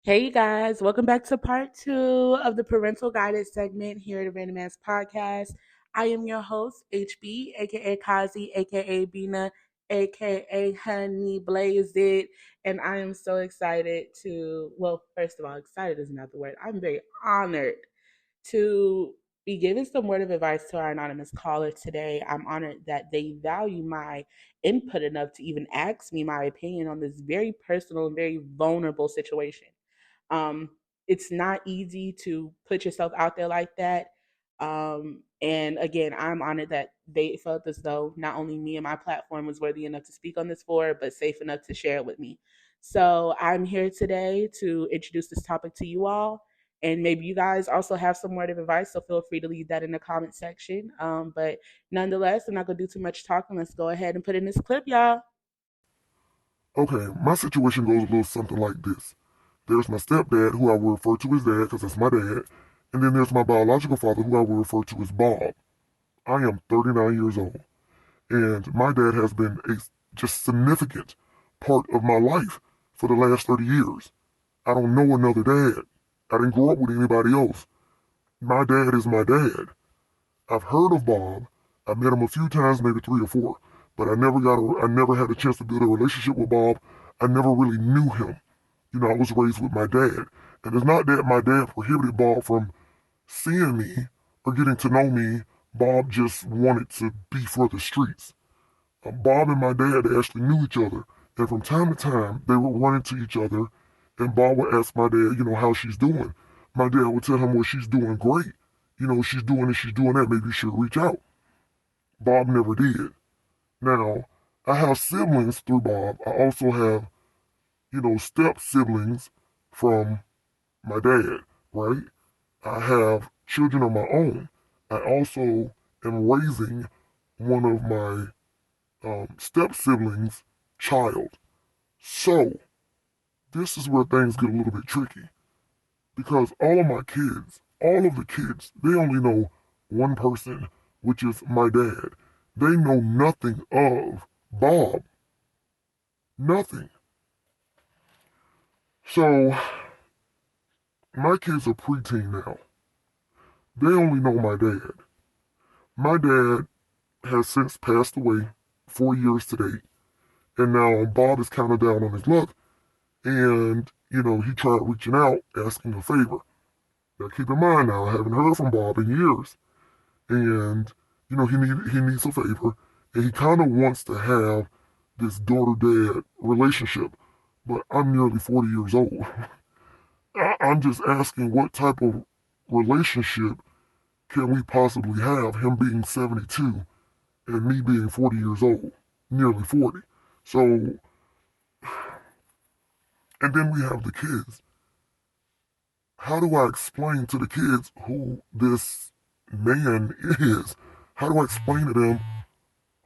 Hey you guys, welcome back to part two of the parental guidance segment here at the Random Ass Podcast. I am your host, HB, aka Kazi, aka Bina, aka Honey Blaze It, and I am so excited first of all, excited is not the word. I'm very honored to be giving some word of advice to our anonymous caller today. I'm honored that they value my input enough to even ask me my opinion on this very personal and very vulnerable situation. Um, it's not easy to put yourself out there like that. And again, I'm honored that they felt as though not only me and my platform was worthy enough to speak on this for, but safe enough to share it with me. So I'm here today to introduce this topic to you all. And maybe you guys also have some word of advice, so feel free to leave that in the comment section. But nonetheless, I'm not going to do too much talking. Let's go ahead and put in this clip, y'all. Okay, my situation goes a little something like this. There's my stepdad, who I will refer to as dad because that's my dad, and then there's my biological father, who I will refer to as Bob. I am 39 years old, and my dad has been a just significant part of my life for the last 30 years. I don't know another dad. I didn't grow up with anybody else. My dad is my dad. I've heard of Bob. I met him a few times, maybe three or four, but I never had a chance to build a relationship with Bob. I never really knew him. I was raised with my dad. And it's not that my dad prohibited Bob from seeing me or getting to know me. Bob just wanted to be for the streets. Bob and my dad actually knew each other. And from time to time, they would run into each other. And Bob would ask my dad, how she's doing. My dad would tell him, well, she's doing great. She's doing this, she's doing that. Maybe you should reach out. Bob never did. Now, I have siblings through Bob. I also have, step siblings from my dad, right? I have children of my own. I also am raising one of my step siblings' child. So, this is where things get a little bit tricky because all of the kids, they only know one person, which is my dad. They know nothing of Bob. Nothing. So, my kids are preteen now. They only know my dad. My dad has since passed away 4 years to date. And now Bob is kind of down on his luck. And, he tried reaching out, asking a favor. Now, keep in mind now, I haven't heard from Bob in years. And, he needs a favor. And he kind of wants to have this daughter-dad relationship. But I'm nearly 40 years old. I'm just asking what type of relationship can we possibly have, him being 72 and me being 40 years old, nearly 40. So, and then we have the kids. How do I explain to the kids who this man is? How do I explain to them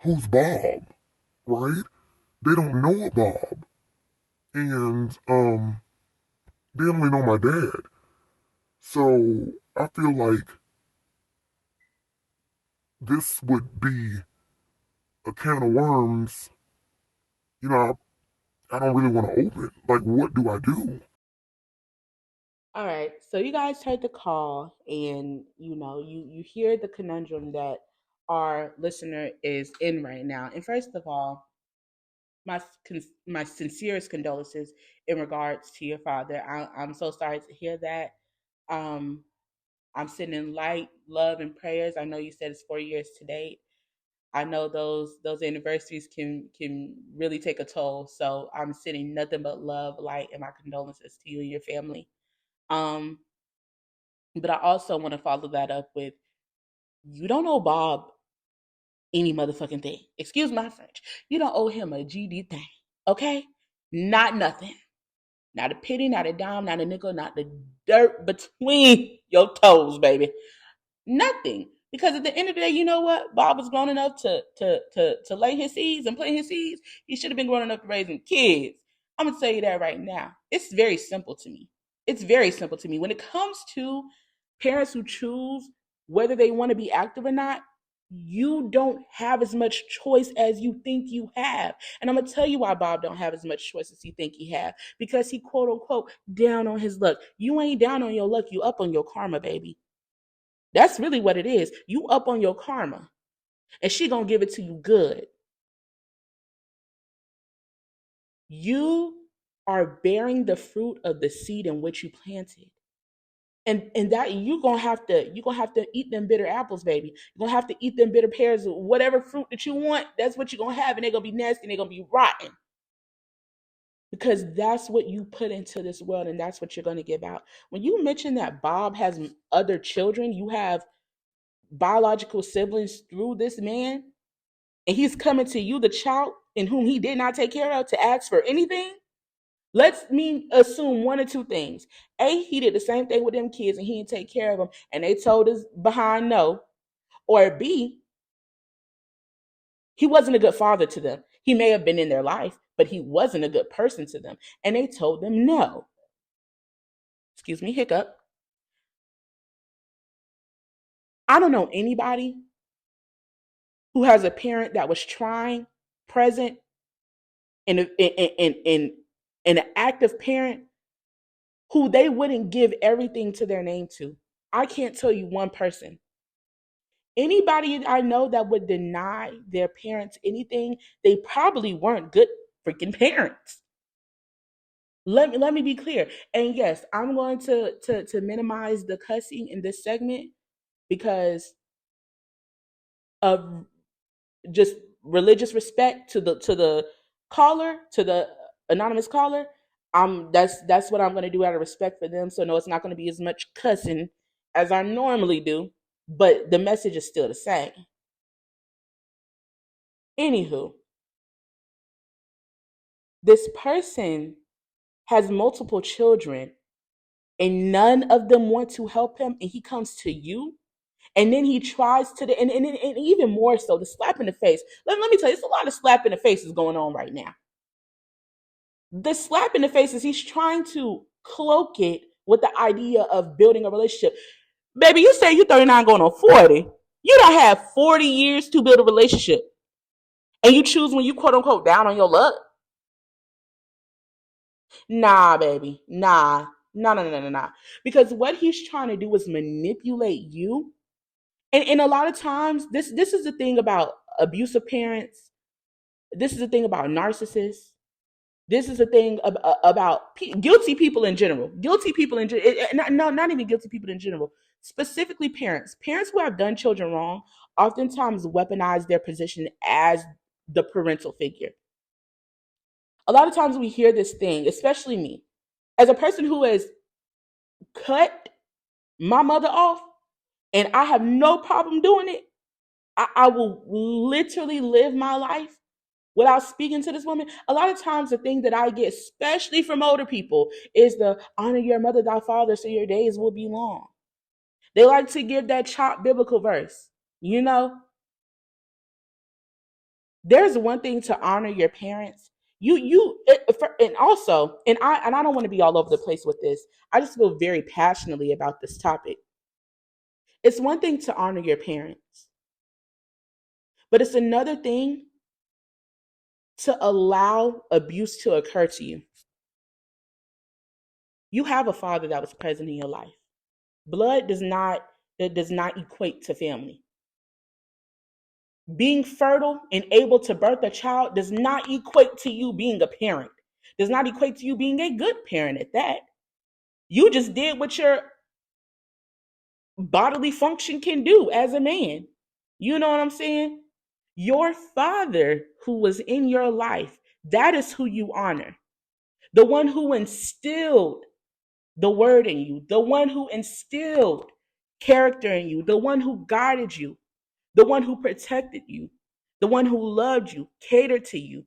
who's Bob, right? They don't know Bob. And they only know my dad. So I feel like this would be a can of worms, I don't really want to open. Like, what do I do? All right, so you guys heard the call, and you hear the conundrum that our listener is in right now. And first of all, my sincerest condolences in regards to your father. I'm so sorry to hear that. Um, I'm sending light, love, and prayers. I know you said it's 4 years to date. I know those anniversaries can really take a toll. So I'm sending nothing but love, light, and my condolences to you and your family. Um, but I also want to follow that up with you don't owe Bob any motherfucking thing. Excuse my French. You don't owe him a GD thing. Okay? Not nothing. Not a penny, not a dime, not a nickel, not the dirt between your toes, baby. Nothing. Because at the end of the day, you know what? Bob was grown enough to lay his seeds and plant his seeds. He should have been grown enough to raise kids. I'm gonna tell you that right now. It's very simple to me. It's very simple to me. When it comes to parents who choose whether they want to be active or not, You don't have as much choice as you think you have. And I'm gonna tell you why Bob don't have as much choice as he think he have. Because he quote unquote down on his luck. You ain't down on your luck, you up on your karma, baby. That's really what it is. You up on your karma. And she gonna give it to you good. You are bearing the fruit of the seed in which you planted. And that you gonna have to eat them bitter apples, baby. You're gonna have to eat them bitter pears, whatever fruit that you want. That's what you're gonna have, and they're gonna be nasty and they're gonna be rotten because that's what you put into this world, and that's what you're gonna give out. When you mention that Bob has other children, you have biological siblings through this man, and he's coming to you, the child in whom he did not take care of, to ask for anything. Let's me assume one or two things. A, he did the same thing with them kids and he didn't take care of them and they told us behind no. Or B, he wasn't a good father to them. He may have been in their life, but he wasn't a good person to them. And they told them no. Excuse me, hiccup. I don't know anybody who has a parent that was trying, present, and an active parent who they wouldn't give everything to their name to. I can't tell you one person. Anybody I know that would deny their parents anything, they probably weren't good freaking parents. Let me be clear. And yes, I'm going to minimize the cussing in this segment because of just religious respect to the caller, to the anonymous caller. That's what I'm going to do out of respect for them. So no, it's not going to be as much cussing as I normally do, but the message is still the same. Anywho, this person has multiple children and none of them want to help him, and he comes to you, and then he tries to and even more so the slap in the face. Let me tell you, it's a lot of slap in the faces going on right now. The slap in the face is he's trying to cloak it with the idea of building a relationship. Baby, you say you're 39 going on 40. You don't have 40 years to build a relationship. And you choose when you quote unquote down on your luck. Nah, baby. Nah. No, no, no, no, no. Because what he's trying to do is manipulate you. And a lot of times, this is the thing about abusive parents. This is the thing about narcissists. This is the thing about guilty people in general. Guilty people in general. No, not even guilty people in general. Specifically, parents. Parents who have done children wrong oftentimes weaponize their position as the parental figure. A lot of times we hear this thing, especially me, as a person who has cut my mother off, and I have no problem doing it. I will literally live my life without speaking to this woman. A lot of times, the thing that I get, especially from older people, is the honor your mother, thy father, so your days will be long. They like to give that chopped biblical verse. You know, there's one thing to honor your parents. And also, and I don't want to be all over the place with this. I just feel very passionately about this topic. It's one thing to honor your parents, but it's another thing to allow abuse to occur to you. You have a father that was present in your life. Blood does not equate to family. Being fertile and able to birth a child does not equate to you being a parent. Does not equate to you being a good parent at that. You just did what your bodily function can do as a man. You know what I'm saying? Your father who was in your life, that is who you honor. The one who instilled the word in you, the one who instilled character in you, the one who guided you, the one who protected you, the one who loved you, catered to you,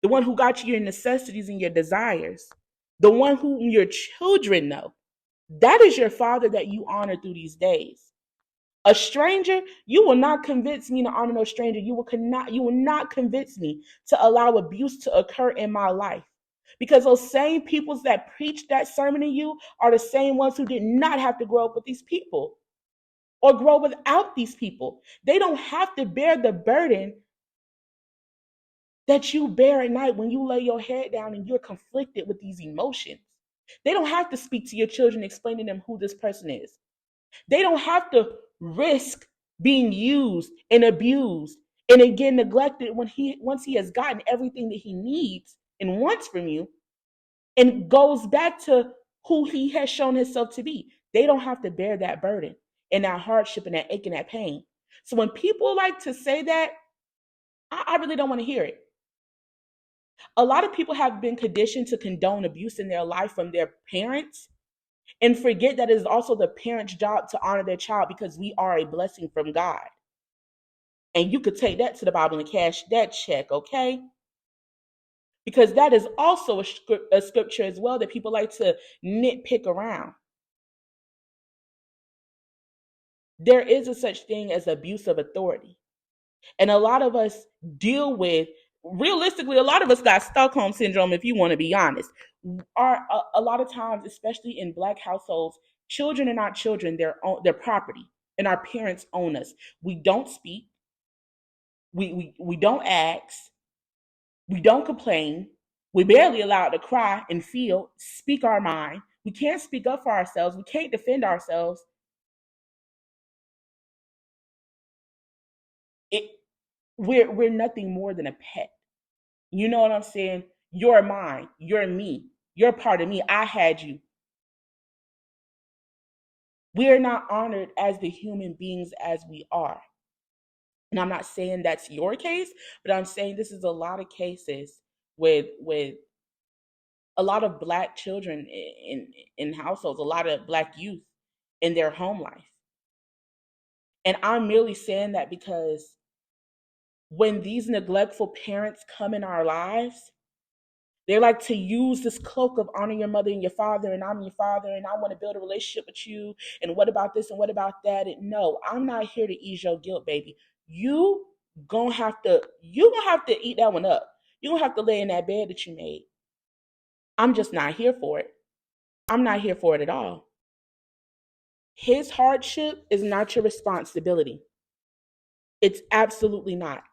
the one who got you your necessities and your desires, the one whom your children know. That is your father that you honor through these days. A stranger, you will not convince me to honor no stranger. You will not convince me to allow abuse to occur in my life. Because those same peoples that preached that sermon to you are the same ones who did not have to grow up with these people. or grow without these people. They don't have to bear the burden that you bear at night when you lay your head down and you're conflicted with these emotions. They don't have to speak to your children explaining to them who this person is. They don't have to risk being used and abused and again neglected when he once he has gotten everything that he needs and wants from you and goes back to who he has shown himself to be. They don't have to bear that burden and that hardship and that ache and that pain. So when people like to say that, I really don't want to hear it. A lot of people have been conditioned to condone abuse in their life from their parents and forget that it is also the parent's job to honor their child because we are a blessing from God. And you could take that to the Bible and cash that check, okay? Because that is also a scripture as well that people like to nitpick around. There is a such thing as abuse of authority. And a lot of us deal with, realistically, a lot of us got Stockholm syndrome, if you want to be honest. A lot of times, especially in Black households, children are not children, they're property. And our parents own us. We don't speak, we don't ask, we don't complain, we barely allowed to cry and feel, speak our mind. We can't speak up for ourselves, we can't defend ourselves. It, we're nothing more than a pet. You know what I'm saying? You're mine. You're me. You're part of me. I had you. We are not honored as the human beings as we are. And I'm not saying that's your case, but I'm saying this is a lot of cases with a lot of Black children in households, a lot of Black youth in their home life. And I'm merely saying that because when these neglectful parents come in our lives, they like to use this cloak of honor your mother and your father, and I'm your father, and I want to build a relationship with you. And what about this and what about that? And no, I'm not here to ease your guilt, baby. You you gonna have to eat that one up. You're gonna have to lay in that bed that you made. I'm just not here for it. I'm not here for it at all. His hardship is not your responsibility. It's absolutely not.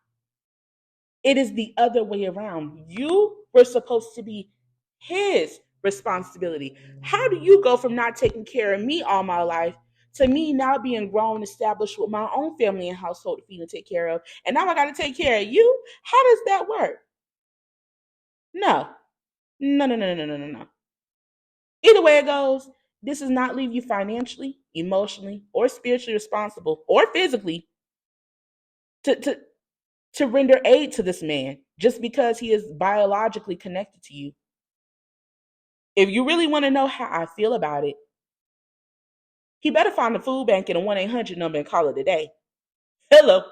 It is the other way around. You were supposed to be his responsibility. How do you go from not taking care of me all my life to me now being grown, established with my own family and household to feed and take care of, and now I got to take care of you? How does that work? No, no, no, no, no, no, no, no. Either way it goes, this does not leave you financially, emotionally, or spiritually responsible, or physically to, to, to render aid to this man just because he is biologically connected to you. If you really want to know how I feel about it, he better find the food bank and a 1-800 number and call it a day. Hello.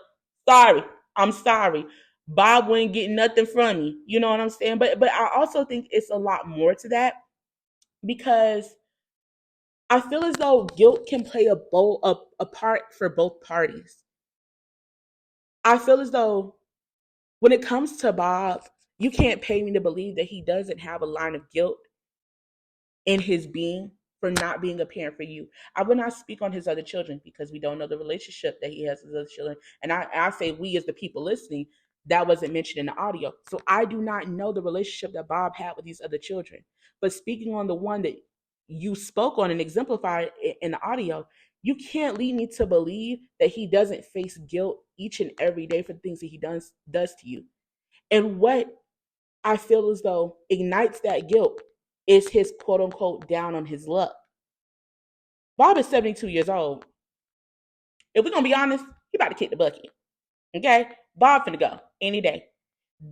Sorry. I'm sorry. Bob wouldn't get nothing from you. You know what I'm saying? But I also think it's a lot more to that because I feel as though guilt can play a part for both parties. I feel as though when it comes to Bob, you can't pay me to believe that he doesn't have a line of guilt in his being for not being a parent for you. I will not speak on his other children because we don't know the relationship that he has with his other children. And I say we as the people listening, that wasn't mentioned in the audio. So I do not know the relationship that Bob had with these other children. But speaking on the one that you spoke on and exemplified in the audio, you can't lead me to believe that he doesn't face guilt each and every day for the things that he does to you. And what I feel as though ignites that guilt is his quote unquote down on his luck. Bob is 72 years old. If we're gonna be honest, he about to kick the bucket. Okay? Bob finna go any day.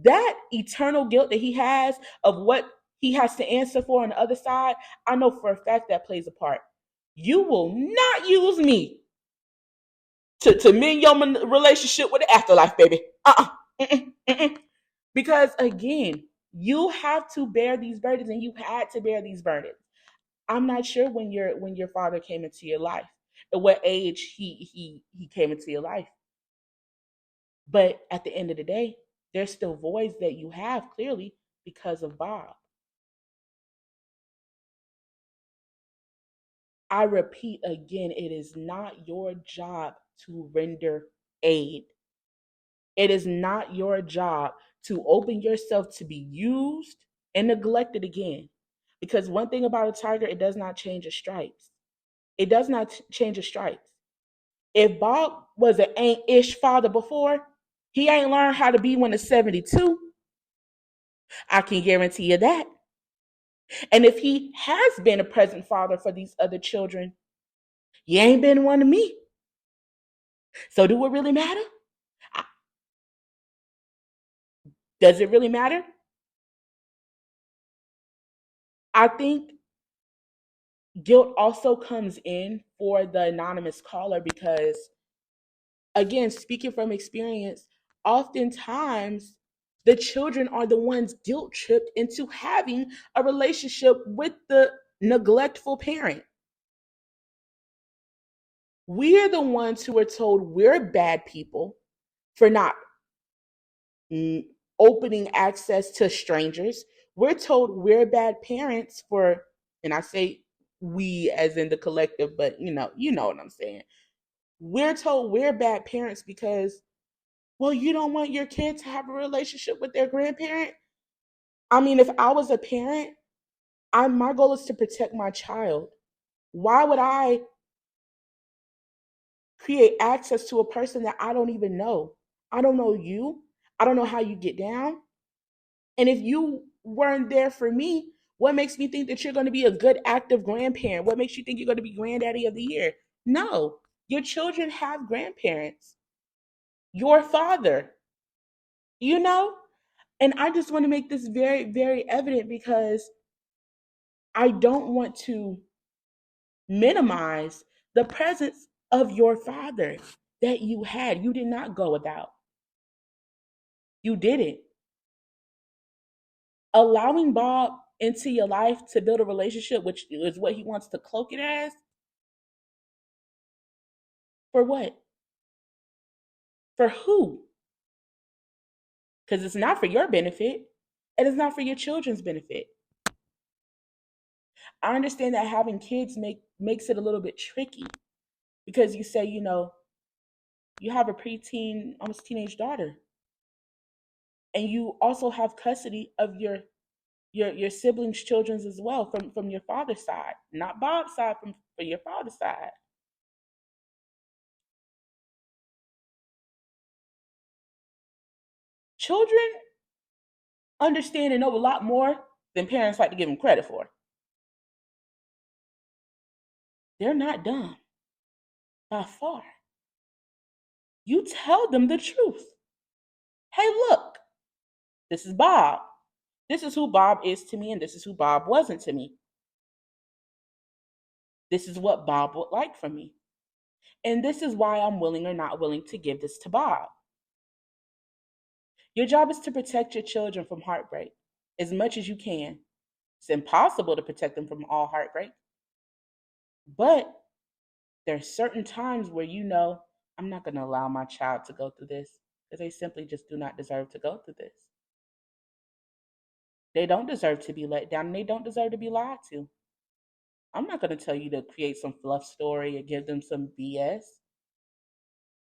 That eternal guilt that he has of what he has to answer for on the other side, I know for a fact that plays a part. You will not use me to mend your relationship with the afterlife, baby. Mm-mm, mm-mm. Because again, you have to bear these burdens and you've had to bear these burdens. I'm not sure when your father came into your life, at what age he came into your life. But at the end of the day, there's still voids that you have clearly because of Bob. I repeat again, it is not your job to render aid. It is not your job to open yourself to be used and neglected again. Because one thing about a tiger, it does not change its stripes. It does not change its stripes. If Bob was an ain't-ish father before, he ain't learned how to be one at 72. I can guarantee you that. And if he has been a present father for these other children, you ain't been one to me. So do it really matter? Does it really matter? I think guilt also comes in for the anonymous caller because, again, speaking from experience, oftentimes the children are the ones guilt tripped into having a relationship with the neglectful parent. We're the ones who are told we're bad people for not mm, opening access to strangers. We're told we're bad parents for, and I say we as in the collective, but you know what I'm saying. We're told we're bad parents because, well, you don't want your kid to have a relationship with their grandparent. I mean, if I was a parent, my goal is to protect my child. Why would I create access to a person that I don't even know? I don't know you. I don't know how you get down. And if you weren't there for me, what makes me think that you're going to be a good active grandparent? What makes you think you're going to be granddaddy of the year? No, your children have grandparents, your father, you know? And I just want to make this very, very evident because I don't want to minimize the presence of your father that you had. You did not go without. You didn't. Allowing Bob into your life to build a relationship, which is what he wants to cloak it as, for what? For who? Because it's not for your benefit. And it's not for your children's benefit. I understand that having kids makes it a little bit tricky because you say, you have a preteen, almost teenage daughter, and you also have custody of your siblings' children's as well from your father's side, not Bob's side, from your father's side. Children understand and know a lot more than parents like to give them credit for. They're not dumb by far. You tell them the truth. Hey, look, this is Bob. This is who Bob is to me, and this is who Bob wasn't to me. This is what Bob would like from me. And this is why I'm willing or not willing to give this to Bob. Your job is to protect your children from heartbreak as much as you can. It's impossible to protect them from all heartbreak, but there are certain times where I'm not going to allow my child to go through this because they simply just do not deserve to go through this. They don't deserve to be let down and they don't deserve to be lied to. I'm not going to tell you to create some fluff story or give them some BS.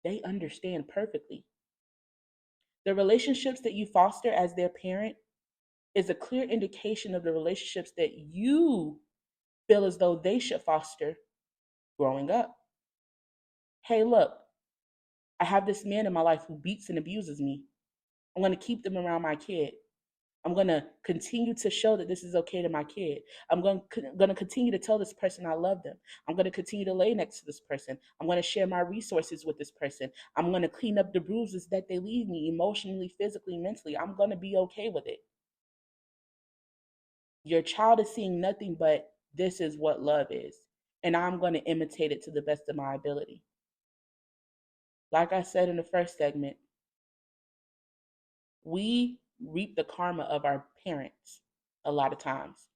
They understand perfectly. The relationships that you foster as their parent is a clear indication of the relationships that you feel as though they should foster growing up. Hey, look, I have this man in my life who beats and abuses me. I'm going to keep them around my kid. I'm going to continue to show that this is okay to my kid. I'm going to continue to tell this person I love them. I'm going to continue to lay next to this person. I'm going to share my resources with this person. I'm going to clean up the bruises that they leave me emotionally, physically, mentally. I'm going to be okay with it. Your child is seeing nothing but this is what love is. And I'm going to imitate it to the best of my ability. Like I said in the first segment, we reap the karma of our parents a lot of times.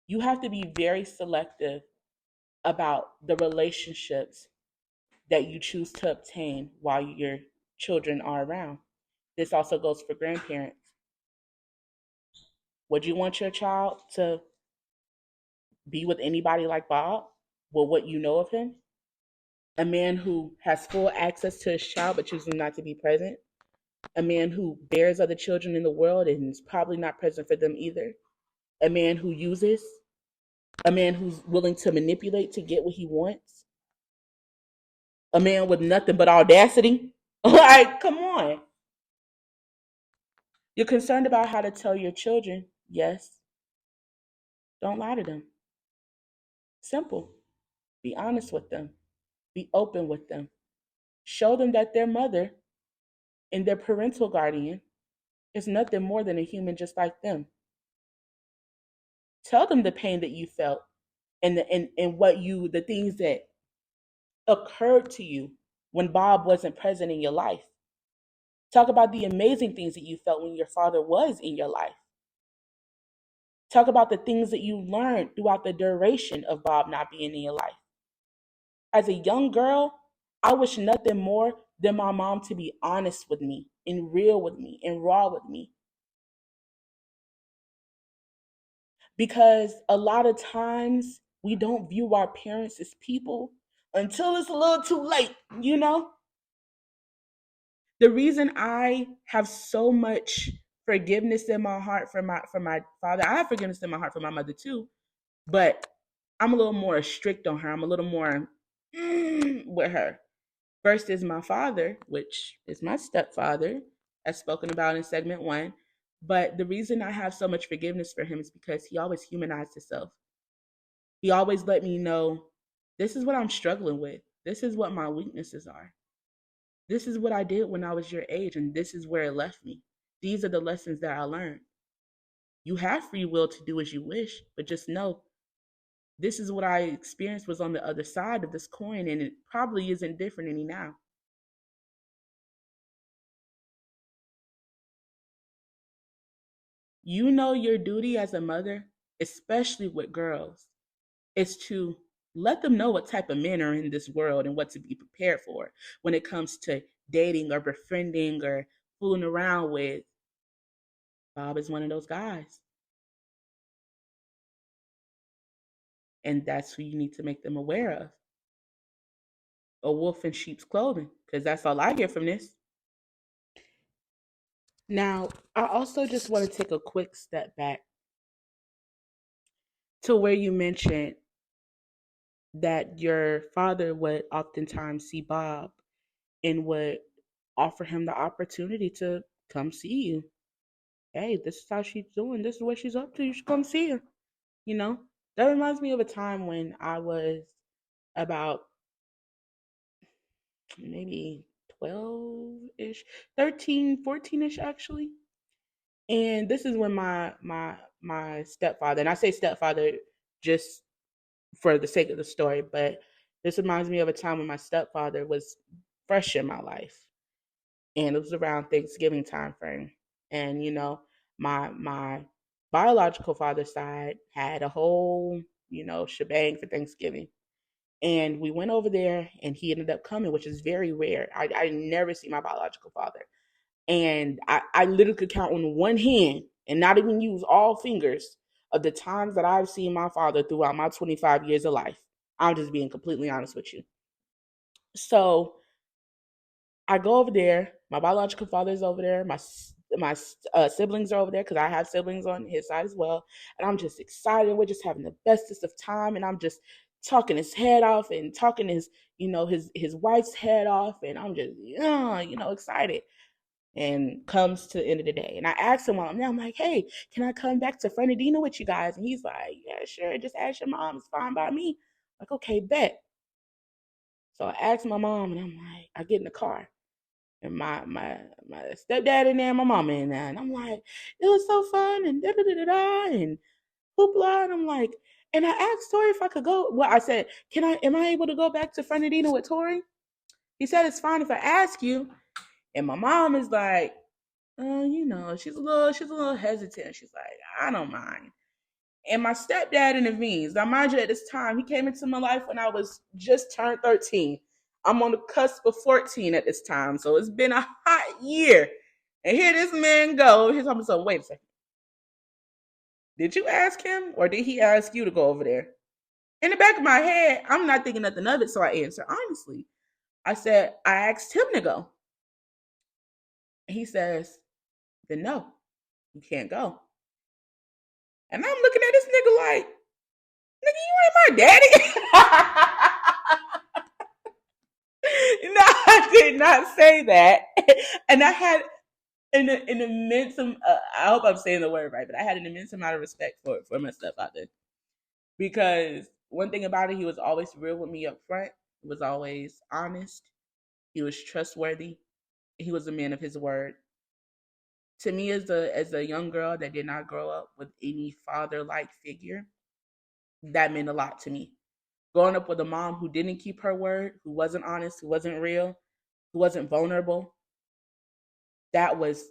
You have to be very selective about the relationships that you choose to obtain while your children are around. This also goes for grandparents. Would you want your child to be with anybody like Bob? With what you know of him? A man who has full access to his child but chooses not to be present? A man who bears other children in the world and is probably not present for them either? A man who uses? A man who's willing to manipulate to get what he wants? A man with nothing but audacity? Like, come on. You're concerned about how to tell your children, yes, don't lie to them. Simple. Be honest with them. Be open with them. Show them that their mother and their parental guardian is nothing more than a human just like them. Tell them the pain that you felt and what you the things that occurred to you when Bob wasn't present in your life. Talk about the amazing things that you felt when your father was in your life. Talk about the things that you learned throughout the duration of Bob not being in your life. As a young girl, I wish nothing more than my mom to be honest with me and real with me and raw with me. Because a lot of times we don't view our parents as people until it's a little too late, you know? The reason I have so much forgiveness in my heart for my father, I have forgiveness in my heart for my mother too, but I'm a little more strict on her. I'm a little more with her versus my father, which is my stepfather, as spoken about in segment one. But the reason I have so much forgiveness for him is because he always humanized himself. He always let me know this is what I'm struggling with. This is what my weaknesses are. This is what I did when I was your age, and this is where it left me. These are the lessons that I learned. You have free will to do as you wish, but just know this is what I experienced was on the other side of this coin, and it probably isn't different any now. You know your duty as a mother, especially with girls, is to let them know what type of men are in this world and what to be prepared for when it comes to dating or befriending or fooling around with. Bob is one of those guys. And that's who you need to make them aware of. A wolf in sheep's clothing, because that's all I hear from this. Now, I also just want to take a quick step back to where you mentioned that your father would oftentimes see Bob and would offer him the opportunity to come see you. Hey, this is how she's doing. This is what she's up to. You should come see her. You know, that reminds me of a time when I was about maybe 12 ish, 13, 14 ish actually. And this is when my stepfather, and I say stepfather just for the sake of the story, but this reminds me of a time when my stepfather was fresh in my life, and it was around Thanksgiving time frame. And my biological father's side had a whole shebang for Thanksgiving, and we went over there, and he ended up coming, which is very rare. I never see my biological father, and I literally could count on one hand and not even use all fingers of the times that I've seen my father throughout my 25 years of life. I'm just being completely honest with you. So I go over there. My biological father is over there. My siblings are over there because I have siblings on his side as well. And I'm just excited. We're just having the bestest of time, and I'm just talking his head off and talking his wife's head off, and I'm just excited. And comes to the end of the day, and I asked him while I'm there, I'm like, hey, can I come back to Fernandina with you guys? And he's like, yeah, sure, just ask your mom, it's fine by me. I'm like, okay, bet. So I asked my mom, and I'm like, I get in the car, and my stepdad in there, my mama in there, and I'm like, it was so fun, and da da da da da, and hoopla, and I'm like, and I asked Tori if I could go. Well, I said, am I able to go back to Fernandina with Tori? He said it's fine if I ask you. And my mom is like, she's a little hesitant. She's like, I don't mind. And my stepdad intervenes. Now, mind you, at this time, he came into my life when I was just turned 13. I'm on the cusp of 14 at this time. So it's been a hot year. And here this man go. He's almost like, wait a second. Did you ask him or did he ask you to go over there? In the back of my head, I'm not thinking nothing of it, so I answer honestly. I said, I asked him to go. And he says, then no, you can't go. And I'm looking at this nigga like, nigga, you ain't my daddy. No, I did not say that. And I had an immense, I hope I'm saying the word right, but I had an immense amount of respect for my stepfather. Because one thing about it, he was always real with me up front. He was always honest. He was trustworthy. He was a man of his word. To me, as a young girl that did not grow up with any father like figure, that meant a lot to me. Growing up with a mom who didn't keep her word, who wasn't honest, who wasn't real, who wasn't vulnerable, that was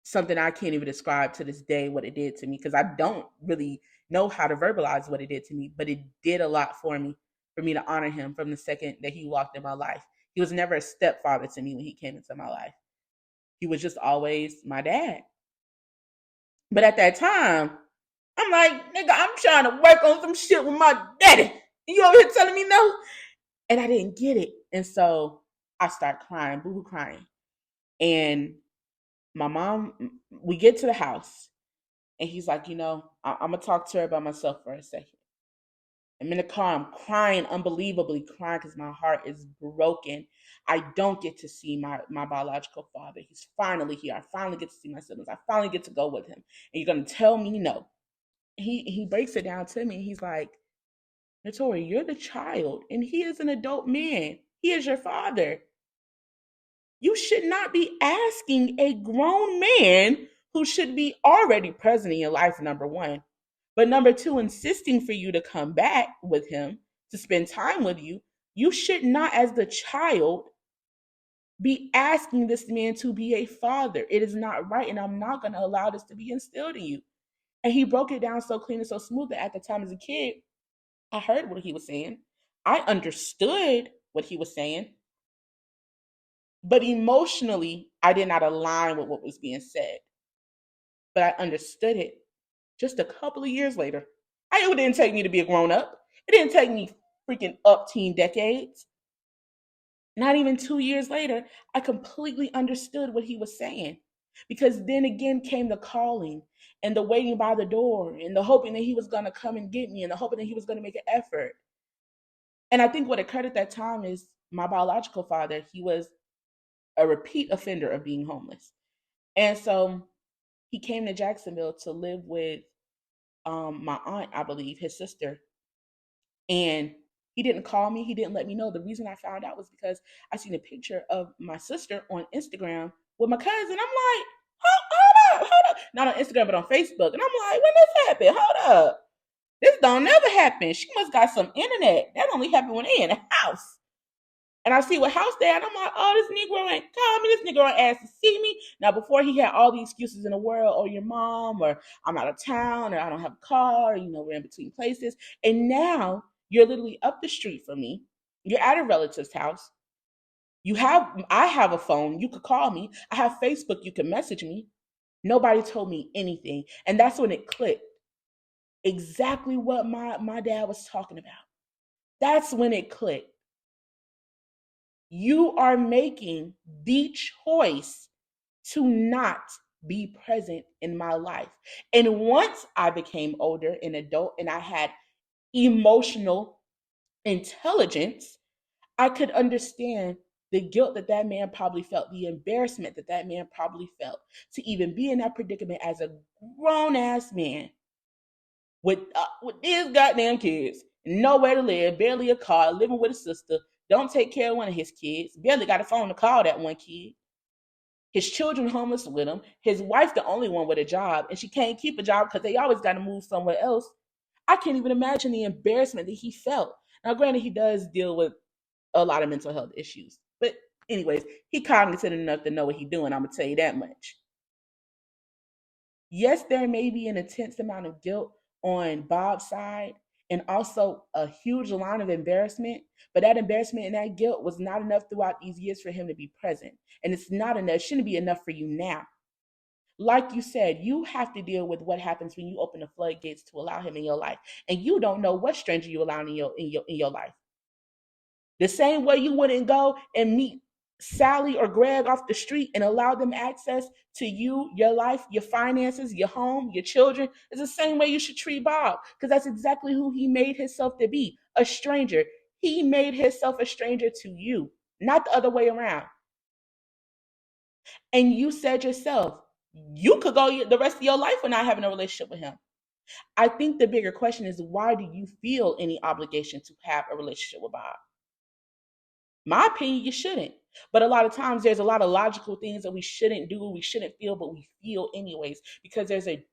something I can't even describe to this day what it did to me because I don't really know how to verbalize what it did to me, but it did a lot for me to honor him from the second that he walked in my life. He was never a stepfather to me when he came into my life. He was just always my dad. But at that time, I'm like, nigga, I'm trying to work on some shit with my daddy. And you over here telling me no? And I didn't get it. And so I start crying, boo hoo crying. And my mom, we get to the house and he's like, I'm going to talk to her by myself for a second. I'm in the car, I'm crying, unbelievably crying because my heart is broken. I don't get to see my biological father. He's finally here. I finally get to see my siblings. I finally get to go with him. And you're going to tell me no. He breaks it down to me. He's like, Notori, you're the child, and he is an adult man. He is your father. You should not be asking a grown man who should be already present in your life, number one. But number two, insisting for you to come back with him to spend time with you. You should not, as the child, be asking this man to be a father. It is not right, and I'm not going to allow this to be instilled in you. And he broke it down so clean and so smooth that at the time as a kid, I heard what he was saying. I understood what he was saying, but emotionally, I did not align with what was being said. But I understood it just a couple of years later. It didn't take me to be a grown up. It didn't take me freaking up teen decades. Not even 2 years later, I completely understood what he was saying. Because then again came the calling and the waiting by the door and the hoping that he was going to come and get me and the hoping that he was going to make an effort. And I think what occurred at that time is my biological father, he was a repeat offender of being homeless. And so he came to Jacksonville to live with my aunt, I believe, his sister. And he didn't call me. He didn't let me know. The reason I found out was because I seen a picture of my sister on Instagram with my cousin. I'm like, hold up. Not on Instagram, but on Facebook. And I'm like, when this happened? Hold up. This don't never happen. She must got some internet. That only happened when they in the house. And I see what house they at. I'm like, oh, this Negro ain't called me. This Negro ain't asked to see me. Now, before he had all the excuses in the world, or your mom, or I'm out of town, or I don't have a car, or, we're in between places. And now you're literally up the street from me. You're at a relative's house. I have a phone. You could call me. I have Facebook. You can message me. Nobody told me anything. And that's when it clicked. Exactly what my dad was talking about. That's when it clicked. You are making the choice to not be present in my life. And once I became older, an adult, and I had emotional intelligence, I could understand the guilt that that man probably felt, the embarrassment that that man probably felt to even be in that predicament as a grown ass man with these goddamn kids, nowhere to live, barely a car, living with a sister, don't take care of one of his kids, barely got a phone to call that one kid. His children homeless with him. His wife the only one with a job, and she can't keep a job because they always got to move somewhere else. I can't even imagine the embarrassment that he felt. Now, granted, he does deal with a lot of mental health issues, but anyways, he cognizant enough to know what he's doing. I'm gonna tell you that much. Yes, there may be an intense amount of guilt on Bob's side and also a huge line of embarrassment, but that embarrassment and that guilt was not enough throughout these years for him to be present. And it's not enough, it shouldn't be enough for you now. Like you said, you have to deal with what happens when you open the floodgates to allow him in your life, and you don't know what stranger you allow in your life. The same way you wouldn't go and meet Sally or Greg off the street and allow them access to you, your life, your finances, your home, your children, is the same way you should treat Bob, because that's exactly who he made himself to be, a stranger. He made himself a stranger to you, not the other way around. And you said yourself, you could go the rest of your life without having a relationship with him. I think the bigger question is, why do you feel any obligation to have a relationship with Bob? My opinion, you shouldn't. But a lot of times there's a lot of logical things that we shouldn't do, we shouldn't feel, but we feel anyways, because there's a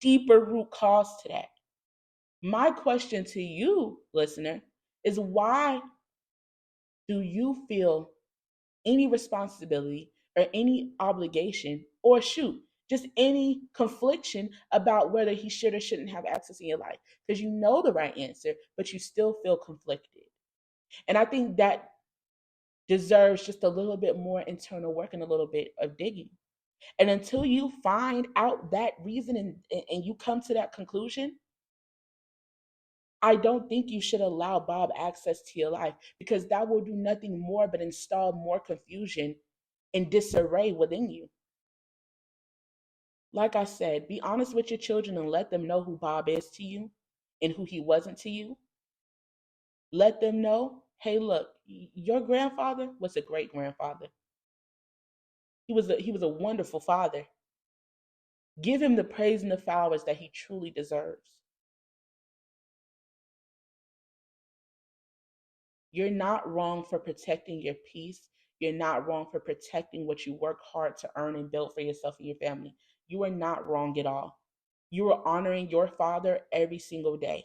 deeper root cause to that. My question to you, listener, is why do you feel any responsibility or any obligation, or shoot, just any confliction about whether he should or shouldn't have access in your life? Because you know the right answer, but you still feel conflicted. And I think that deserves just a little bit more internal work and a little bit of digging. And until you find out that reason, and you come to that conclusion, I don't think you should allow Bob access to your life, because that will do nothing more but install more confusion and disarray within you. Like I said, be honest with your children and let them know who Bob is to you and who he wasn't to you. Let them know, hey, look, your grandfather was a great grandfather. He was a wonderful father. Give him the praise and the flowers that he truly deserves. You're not wrong for protecting your peace. You're not wrong for protecting what you work hard to earn and build for yourself and your family. You are not wrong at all. You are honoring your father every single day,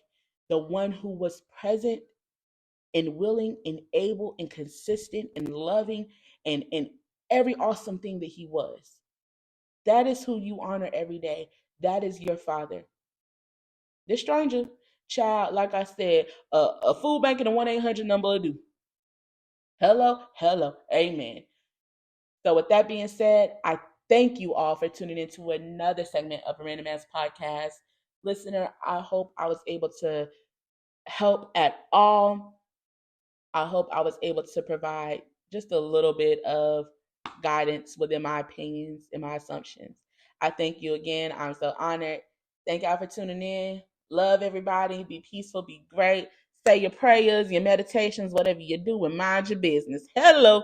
the one who was present and willing and able and consistent and loving, and every awesome thing that he was. That is who you honor every day. That is your father. This stranger, child, like I said, a food bank and a 1-800 number will do. Hello, hello, amen. So, with that being said, I thank you all for tuning into another segment of a Random Ass Podcast. Listener, I hope I was able to help at all. I hope I was able to provide just a little bit of guidance within my opinions and my assumptions. I thank you again. I'm so honored. Thank y'all for tuning in. Love everybody. Be peaceful. Be great. Say your prayers, your meditations, whatever you do, and mind your business. Hello.